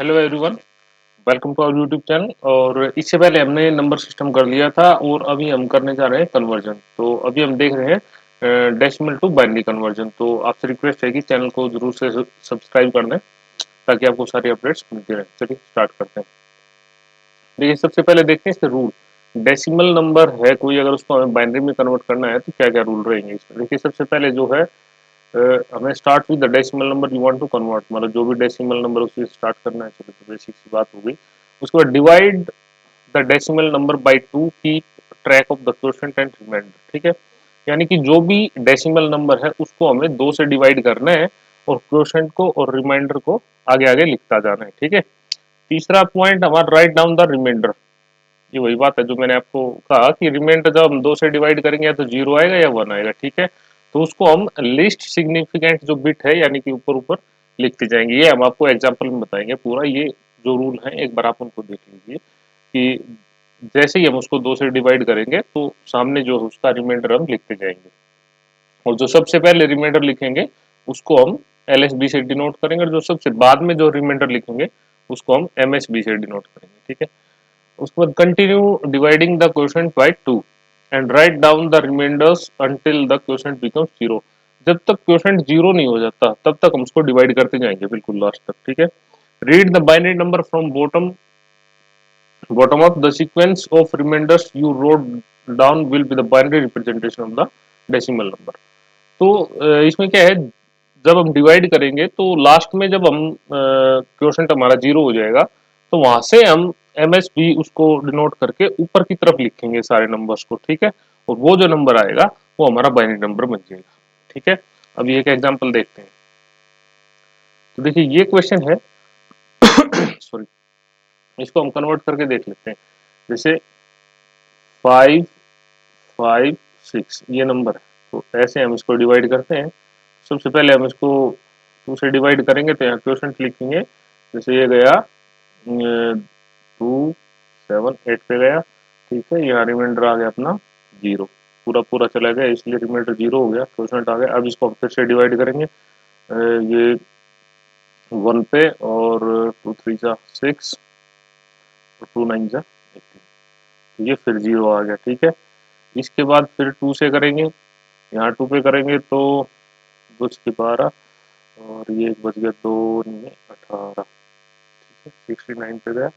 Hello everyone, welcome to our YouTube channel. और इससे पहले हमने नंबर सिस्टम कर लिया था और अभी हम करने जा रहे हैं कन्वर्जन। तो अभी हम देख रहे हैं डेसिमल टू बाइनरी कन्वर्जन। तो आपसे रिक्वेस्ट है कि चैनल को जरूर से सब्सक्राइब कर दें ताकि आपको सारी अपडेट्स मिलती रहे। चलिए स्टार्ट करते हैं। देखिए, सबसे पहले देखते हैं इसके रूल। डेसिमल नंबर है कोई, अगर उसको हमें बाइनरी में कन्वर्ट करना है तो क्या क्या रूल रहेंगे इसमें। देखिए, सबसे पहले जो है हमें start with the decimal number you want to convert, मतलब जो भी डेसिमल नंबर उससे स्टार्ट करना है। चलो, तो बेसिक सी बात हो गई। उसके बाद divide the decimal number by 2, keep track of the quotient and remainder. ठीक है, यानी कि जो भी डेसिमल नंबर है उसको हमें 2 से डिवाइड करना है और क्वोशंट को और रिमाइंडर को आगे आगे लिखता जाना है। ठीक है। तीसरा पॉइंट हमारा, राइट डाउन द रिमाइंडर। ये वही बात है जो मैंने आपको कहा कि रिमाइंडर जब हम 2 से डिवाइड करेंगे या तो 0 आएगा या 1 आएगा। ठीक है, तो उसको हम लिस्ट सिग्निफिकेंट जो बिट है यानी कि ऊपर ऊपर लिखते जाएंगे। ये हम आपको एग्जांपल में बताएंगे पूरा। ये जो रूल है एक बार आप उनको देख लीजिए कि जैसे ही हम उसको 2 से डिवाइड करेंगे तो सामने जो है उसका रिमाइंडर हम लिखते जाएंगे, और जो सबसे पहले रिमाइंडर लिखेंगे उसको हम LSB से डिनोट करेंगे, और जो सबसे बाद में जो रिमाइंडर लिखेंगे उसको हम MSB से डिनोट करेंगे। ठीक है। उसके बाद continue dividing the quotient by 2 and write down the remainders until the quotient becomes 0। जब तक क्वोशंट 0 नहीं हो जाता तब तक हम उसको डिवाइड करते जाएंगे बिल्कुल लास्ट तक। ठीक है। Read the binary number from bottom up, the sequence of reminders you wrote down will be the binary representation of the decimal number। तो इसमें क्या है, जब हम डिवाइड करेंगे तो लास्ट में जब हम क्वोशंट हमारा 0 हो जाएगा तो वहां से हम MSB उसको डिनोट करके ऊपर की तरफ लिखेंगे सारे नंबर्स को। ठीक है, और वो जो नंबर आएगा वो हमारा बाइनरी नंबर बन जाएगा। ठीक है, अभी एक एग्जांपल देखते हैं। तो देखिए, ये क्वेश्चन है सॉरी, इसको हम कन्वर्ट करके देख लेते हैं। जैसे 556 ये नंबर है, तो ऐसे हम इसको डिवाइड करते हैं। सबसे पहले हम इसको 2 से डिवाइड करेंगे तो यहाँ क्वोशंट लिखेंगे। जैसे ये गया 2 7 8 पे गया। ठीक है, यहाँ रिमाइंडर आ गया अपना 0, पूरा पूरा चला गया इसलिए रिमाइंडर 0 हो गया, क्वोशंट आ गया। अब इसको हम फिर से डिवाइड करेंगे ये 1 पे, और 2 3 जा 6 और 2 9 जा 18, तो ये फिर 0 आ गया। ठीक है, इसके बाद फिर 2 से करेंगे, यहाँ 2 पे करेंगे तो 2 छके 12, और ये एक बच गया 2 9 18। ठीक है, 69 पे गया,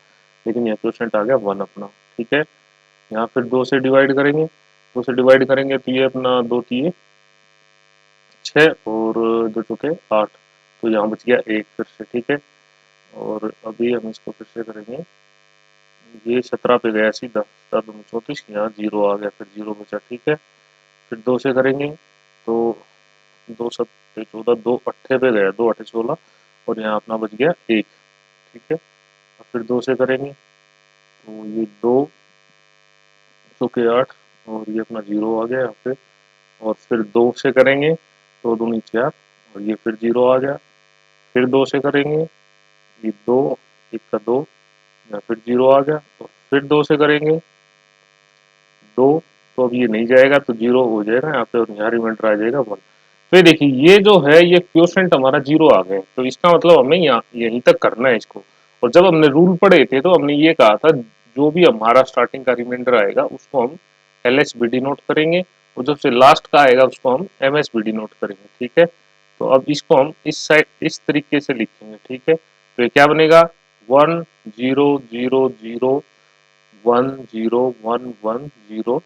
लेकिन यहाँ क्वोशंट आ गया 1 अपना। ठीक है, यहाँ फिर 2 से डिवाइड करेंगे, 2 से डिवाइड करेंगे तो ये अपना 2 3 6 और 2 चौके 8, तो यहाँ बच गया 1 फिर से। ठीक है, और अभी हम इसको फिर से करेंगे, ये 17 पे गया सीधा, 17 2 34, यहाँ 0 आ गया, फिर 0 बचा। ठीक है, फिर 2 से करेंगे तो 2 7 14, 2 अट्ठे पे गया, 2 अट्ठे 16, और यहाँ अपना बच गया 1। ठीक है, अब फिर 2 से करेंगे तो ये 2 चौके 8, और ये अपना 0 आ गया यहाँ पे, और फिर 2 से करेंगे तो 2 नीचे 4, और ये फिर 0 आ गया। फिर 2 से करेंगे, ये 2 1 का 2, यहाँ फिर 0 आ गया, और फिर 2 से करेंगे 2, तो अब ये नहीं जाएगा तो 0 हो जाएगा यहाँ पे, और यहाँ रिमाइंडर आ जाएगा 1। तो ये देखिए, ये जो है ये क्वोशंट हमारा 0 आ गए, तो इसका मतलब हमें यहाँ यहीं तक करना है इसको। और जब हमने रूल पढ़े थे तो हमने ये कहा था जो भी हमारा स्टार्टिंग का रिमाइंडर आएगा उसको हम LSB डिनोट करेंगे, और जब से लास्ट का आएगा उसको हम MSB डिनोट करेंगे। ठीक है, तो अब इसको हम इस साइड इस तरीके से लिखेंगे। ठीक है, तो ये क्या बनेगा, 1 0 0 0 1 0 1 1 0 0।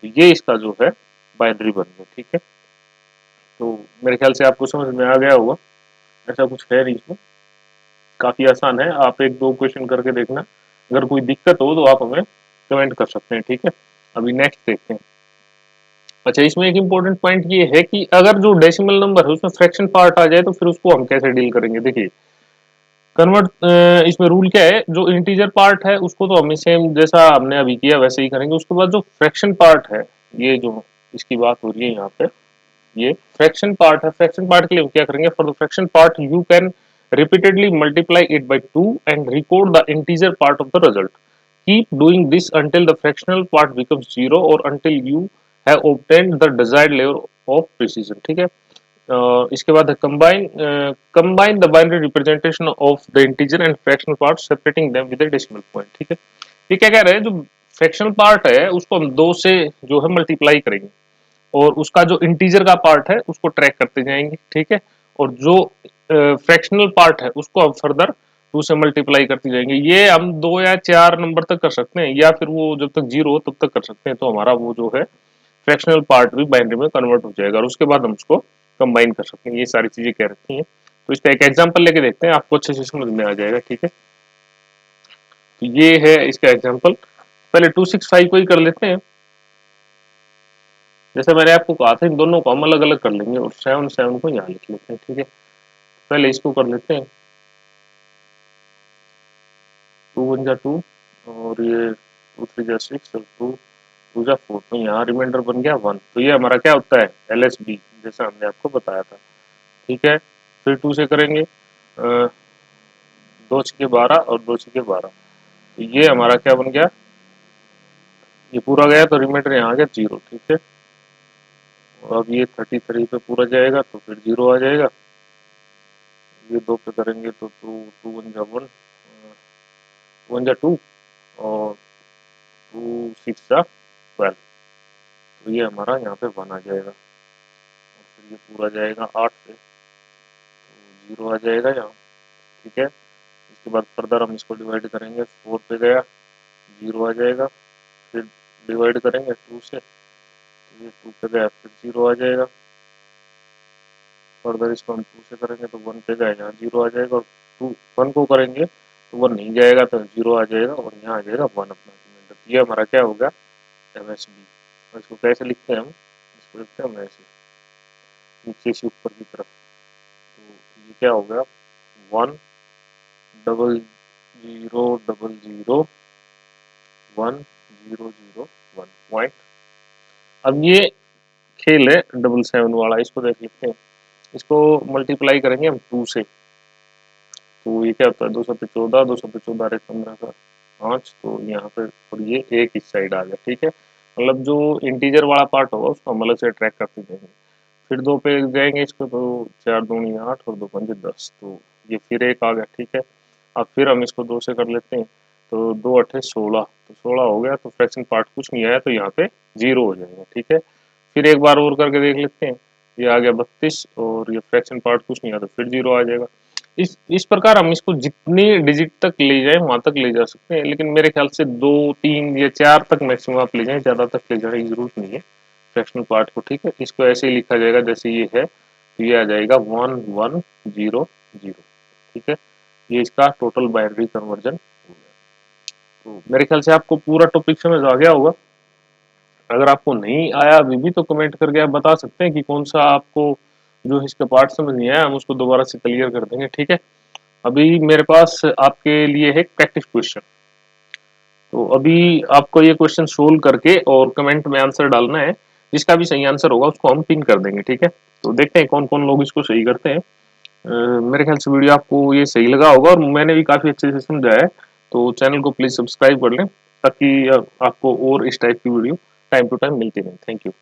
तो ये इसका जो है बाइनरी बन गया। ठीक है, तो मेरे ख्याल से आपको समझ में आ गया होगा। ऐसा कुछ है नहीं इसमें, काफी आसान है। आप एक दो क्वेश्चन करके देखना, अगर कोई दिक्कत हो तो आप हमें कमेंट कर सकते हैं। ठीक है, अभी नेक्स्ट देखते हैं। अच्छा, इसमें एक इम्पोर्टेंट पॉइंट ये है कि अगर जो डेसिमल नंबर है उसमें फ्रैक्शन पार्ट आ जाए तो फिर उसको हम कैसे डील करेंगे। देखिए, कन्वर्ट इसमें रूल क्या है, जो इंटीजर पार्ट है उसको तो हमें सेम जैसा हमने अभी किया वैसे ही करेंगे। उसके बाद जो फ्रैक्शन पार्ट है, ये जो इसकी बात हो रही है यहाँ पे, ये फ्रैक्शन पार्ट है। फ्रैक्शन पार्ट के लिए हम क्या करेंगे, for the fraction part you can repeatedly multiply it by 2 and record the integer part of the result. Keep doing this until the fractional part becomes 0 or until you have obtained the desired level of precision। ठीक है, इसके बाद combine the binary representation of the integer and fractional part separating them with a decimal point. ठीक है, ये क्या कह रहे हैं, जो फ्रैक्शनल पार्ट है उसको हम 2 से जो है मल्टीप्लाई करेंगे और उसका जो इंटीजर का पार्ट है उसको ट्रैक करते जाएंगे। ठीक है, और जो फ्रैक्शनल पार्ट है उसको हम फर्दर 2 से मल्टीप्लाई करते जाएंगे। ये हम 2 या 4 नंबर तक कर सकते हैं, या फिर वो जब तक 0 हो तब तक कर सकते हैं। तो हमारा वो जो है फ्रैक्शनल पार्ट भी बाइनरी में कन्वर्ट हो जाएगा और उसके बाद हम उसको कंबाइन कर सकते हैं। ये सारी चीजें कह रखी हैं। तो इसका एक एग्जांपल लेके देखते हैं, आपको अच्छे से समझ में आ जाएगा। ठीक है, तो ये है इसका एग्जांपल। पहले 265 को ही कर लेते हैं। जैसे मैंने आपको कहा था इन दोनों को हम अलग अलग कर लेंगे और 7 को यहाँ लिख लेते हैं। ठीक है, पहले इसको कर लेते हैं। 2 1 जा 2 और ये 2 3 जा 6 और 2 2 जा 4। तो यहाँ रिमाइंडर बन गया 1। तो ये हमारा क्या होता है, LSB, जैसा हमने आपको बताया था। ठीक है, फिर 2 से करेंगे 2 छके 12 और 2 छके 12। तो ये हमारा क्या बन गया, ये पूरा गया तो रिमाइंडर यहाँ आ गया 0। ठीक है, और अब ये 33 पे पूरा जाएगा तो फिर 0 आ जाएगा। ये 2 पे करेंगे तो 2 2 1 जा 1 1 जा 2 और 2 6 जा 12। तो ये हमारा यहाँ पे 1 आ जाएगा और फिर ये पूरा जाएगा 8 पे तो 0 आ जाएगा यहाँ। ठीक है, इसके बाद फर्दर हम इसको डिवाइड करेंगे, 4 पे गया 0 आ जाएगा। फिर डिवाइड करेंगे 2 से, तो ये 2 पे गया फिर 0 आ जाएगा। फर्दर इसको हम 2 से करेंगे तो 1 पे गया यहाँ 0 आ जाएगा और 2 1 को करेंगे तो 1 नहीं जाएगा तो 0 आ जाएगा और यहाँ आ जाएगा 1 अपना रिमाइंडर। तो ये हमारा क्या होगा, MSB। और इसको कैसे लिखते हैं हम, इसको लिखते हैं हम ऐसे नीचे से ऊपर की तरफ। तो ये क्या हो गया, 1 डबल 0 डबल 0 1 0 0 1 पॉइंट। अब ये खेल है 7 वाला, इसको देख लेते हैं। इसको मल्टीप्लाई करेंगे हम 2 से। तो ये क्या होता है, 2 7 14 2 7 14 15 का 5। तो यहाँ पे और ये एक इस साइड आ गया। ठीक है, मतलब जो इंटीजर वाला पार्ट होगा उसको हम अलग से ट्रैक करते जाएंगे। फिर 2 पे जाएंगे इसको तो 4 दूनी 8 और 2 पंजे 10। तो ये फिर एक आ गया। ठीक है, अब फिर हम इसको 2 से कर लेते हैं तो 2 8 16। तो 16 हो गया तो फ्रैक्शन पार्ट कुछ नहीं आया तो यहाँ पे 0 हो जाएगा। ठीक है, फिर एक बार और करके देख लेते हैं। ये आ गया 32 और ये फ्रैक्शन पार्ट कुछ नहीं आया तो फिर 0 आ जाएगा। इस प्रकार हम इसको जितनी डिजिट तक ले जाए वहां तक ले जा सकते हैं, लेकिन मेरे ख्याल से 2 3 या 4 तक मैक्सिमम आप ले जाएं, ज्यादा तक ले जाने की जरूरत नहीं है फ्रैक्शनल पार्ट को। ठीक है, इसको ऐसे ही लिखा जाएगा जैसे ये है। तो ये आ जाएगा 1 1 0 0। ठीक है, ये इसका टोटल बाइनरी कन्वर्जन हो गया। तो मेरे ख्याल से आपको पूरा टॉपिक समझ आ गया होगा। अगर आपको नहीं आया अभी भी तो कमेंट करके आप बता सकते हैं कि कौन सा आपको जो इसका पार्ट समझ नहीं आया, हम उसको दोबारा से क्लियर कर देंगे। ठीक है, अभी मेरे पास आपके लिए है प्रैक्टिस क्वेश्चन। तो अभी आपको ये क्वेश्चन सोल्व करके और कमेंट में आंसर डालना है। जिसका भी सही आंसर होगा उसको हम पिन कर देंगे। ठीक है, तो देखते हैं कौन कौन लोग इसको सही करते हैं। मेरे ख्याल से वीडियो आपको ये सही लगा होगा और मैंने भी काफी अच्छे से समझाया है। तो चैनल को प्लीज सब्सक्राइब कर लें ताकि आपको और इस टाइप की वीडियो टाइम टू टाइम मिलती रहे। Thank you.